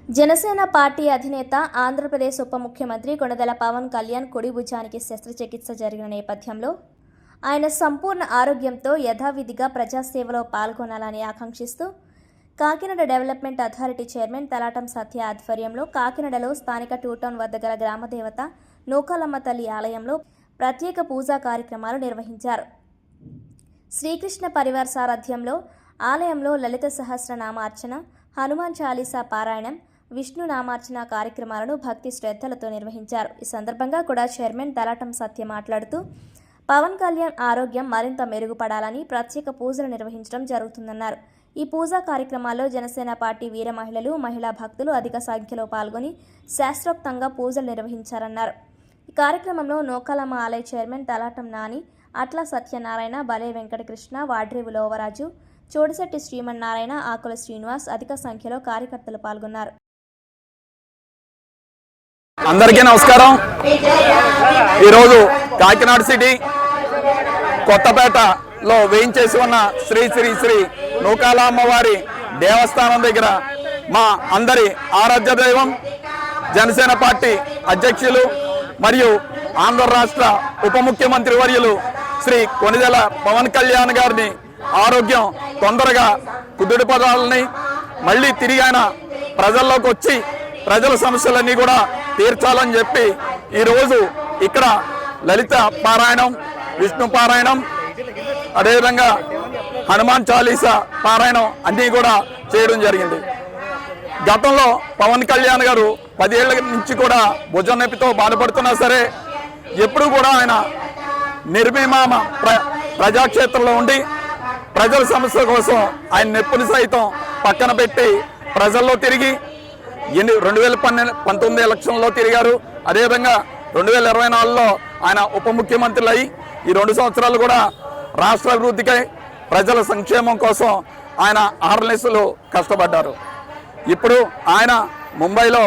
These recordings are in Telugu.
జనసేన పార్టీ అధినేత ఆంధ్రప్రదేశ్ ఉప ముఖ్యమంత్రి కొణిదెల పవన్ కళ్యాణ్ కుడి భుజానికి శస్త్రచికిత్స జరిగిన నేపథ్యంలో ఆయన సంపూర్ణ ఆరోగ్యంతో యథావిధిగా ప్రజాసేవలో పాల్గొనాలని ఆకాంక్షిస్తూ Kakinada development authority chairman Talatam Satya ఆధ్వర్యంలో కాకినాడలో స్థానిక టూటౌన్ వద్ద గల గ్రామదేవత నూకాలమ్మ తల్లి ఆలయంలో ప్రత్యేక పూజా కార్యక్రమాలు నిర్వహించారు. శ్రీకృష్ణ పరివార్ సారథ్యంలో ఆలయంలో లలిత సహస్రనామార్చన, హనుమాన్ చాలీసా పారాయణం, విష్ణు నామార్చన కార్యక్రమాలను భక్తి శ్రద్ధలతో నిర్వహించారు. ఈ సందర్భంగా కూడా చైర్మన్ తలాటం సత్య మాట్లాడుతూ పవన్ కళ్యాణ్ ఆరోగ్యం మరింత మెరుగుపడాలని ప్రత్యేక పూజలు నిర్వహించడం జరుగుతుందన్నారు. ఈ పూజా కార్యక్రమాల్లో జనసేన పార్టీ వీర మహిళలు, మహిళా భక్తులు అధిక సంఖ్యలో పాల్గొని శాస్త్రోక్తంగా పూజలు నిర్వహించారన్నారు. ఈ కార్యక్రమంలో నూకాలమ్మ ఆలయ చైర్మన్ తలాటం నాని, అట్ల సత్యనారాయణ, బలే వెంకటకృష్ణ, వాడ్రేవు లోవరాజు, చోడిశెట్టి శ్రీమన్నారాయణ, ఆకుల శ్రీనివాస్ అధిక సంఖ్యలో కార్యకర్తలు పాల్గొన్నారు. అందరికీ నమస్కారం. ఈరోజు కాకినాడ సిటీ కొత్తపేటలో వేయించేసి ఉన్న శ్రీ శ్రీ శ్రీ నూకాలమ్మ వారి దేవస్థానం దగ్గర మా అందరి ఆరాధ్య దైవం జనసేన పార్టీ అధ్యక్షులు మరియు ఆంధ్ర రాష్ట్ర ఉప ముఖ్యమంత్రి వర్యులు శ్రీ కొణిదెల పవన్ కళ్యాణ్ గారిని ఆరోగ్యం తొందరగా కుదుటి పదాలని మళ్ళీ తిరిగి ఆయన ప్రజల్లోకి వచ్చి ప్రజల సమస్యలన్నీ కూడా తీర్చాలని చెప్పి ఈరోజు ఇక్కడ లలిత పారాయణం, విష్ణు పారాయణం, అదేవిధంగా హనుమాన్ చాలీసా పారాయణం అన్నీ కూడా చేయడం జరిగింది. గతంలో పవన్ కళ్యాణ్ గారు 10 ఏళ్ల నుంచి కూడా భుజం నొప్పితో బాధపడుతున్నా సరే ఎప్పుడు కూడా ఆయన నిర్విమామ ప్రజాక్షేత్రంలో ఉండి ప్రజల సమస్యల కోసం ఆయన నొప్పిని సైతం పక్కన పెట్టి ప్రజల్లో తిరిగి 2019 ఎలక్షన్లో తిరిగారు. అదేవిధంగా 2024లో ఆయన ఉప ముఖ్యమంత్రులు అయ్యి ఈ 2 సంవత్సరాలు కూడా రాష్ట్ర అభివృద్ధికై ప్రజల సంక్షేమం కోసం ఆయన ఆర్నెస్లు కష్టపడ్డారు. ఇప్పుడు ఆయన ముంబైలో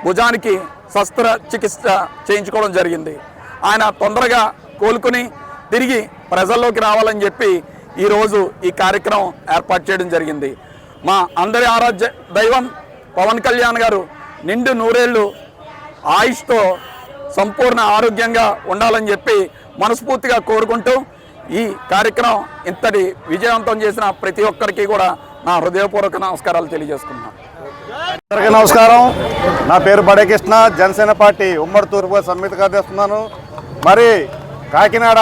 భుజానికి శస్త్రచికిత్స చేయించుకోవడం జరిగింది. ఆయన తొందరగా కోలుకుని తిరిగి ప్రజల్లోకి రావాలని చెప్పి ఈరోజు ఈ కార్యక్రమం ఏర్పాటు చేయడం జరిగింది. మా అందరి ఆరాధ్య దైవం పవన్ కళ్యాణ్ గారు నిండు 100 ఏళ్ళు ఆయుష్తో సంపూర్ణ ఆరోగ్యంగా ఉండాలని చెప్పి మనస్ఫూర్తిగా కోరుకుంటూ ఈ కార్యక్రమం ఇంతటి విజయవంతం చేసిన ప్రతి ఒక్కరికి కూడా నా హృదయపూర్వక నమస్కారాలు తెలియజేసుకున్నాను. అందరికీ నమస్కారం. నా పేరు బడే కృష్ణ, జనసేన పార్టీ ఉమ్మడి తూర్పు సమ్మితి కార్యదర్శిస్తున్నాను. మరి కాకినాడ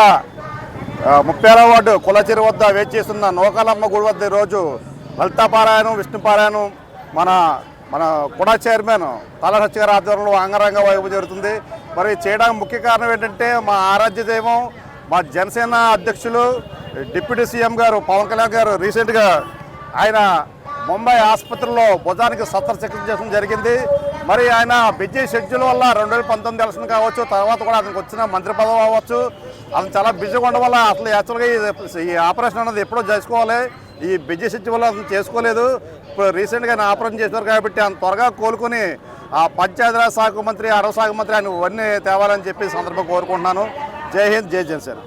30వ వార్డు కులచెరు వద్ద వేచేస్తున్న నూకాలమ్మ గుడి వద్ద ఈరోజు లలితా పారాయణం, విష్ణు పారాయణం మన కుడా చైర్మన్ తలాటం సత్య గారి ఆధ్వర్యంలో అంగరంగ వైభవం జరుగుతుంది. మరి చేయడానికి ముఖ్య కారణం ఏంటంటే మా ఆరాధ్య దైవం, మా జనసేన అధ్యక్షులు డిప్యూటీ సీఎం గారు పవన్ కళ్యాణ్ గారు రీసెంట్గా ఆయన ముంబై ఆసుపత్రిలో భుజానికి శస్త్రచికిత్స చేయడం జరిగింది. మరి ఆయన బిజీ షెడ్యూల్ వల్ల 2019 ఎలక్షన్ కావచ్చు, తర్వాత కూడా అతనికి వచ్చిన మంత్రి పదవి అవ్వచ్చు, అతను చాలా బిజీగా ఉండడం వల్ల అసలు యాక్చువల్గా ఈ ఆపరేషన్ అనేది ఎప్పుడో చేసుకోవాలి. ఈ బిజీ షెడ్యూల్ వల్ల అతను చేసుకోలేదు. ఇప్పుడు రీసెంట్గా ఆయన ఆపరేషన్ చేశారు కాబట్టి ఆయన త్వరగా కోలుకొని ఆ పంచాయతీరాజ్ శాఖ మంత్రి, అటవీ శాఖ మంత్రి ఆయన ఇవన్నీ తేవాలని చెప్పి సందర్భంగా కోరుకుంటున్నాను. జై హింద్, జై జనసేన.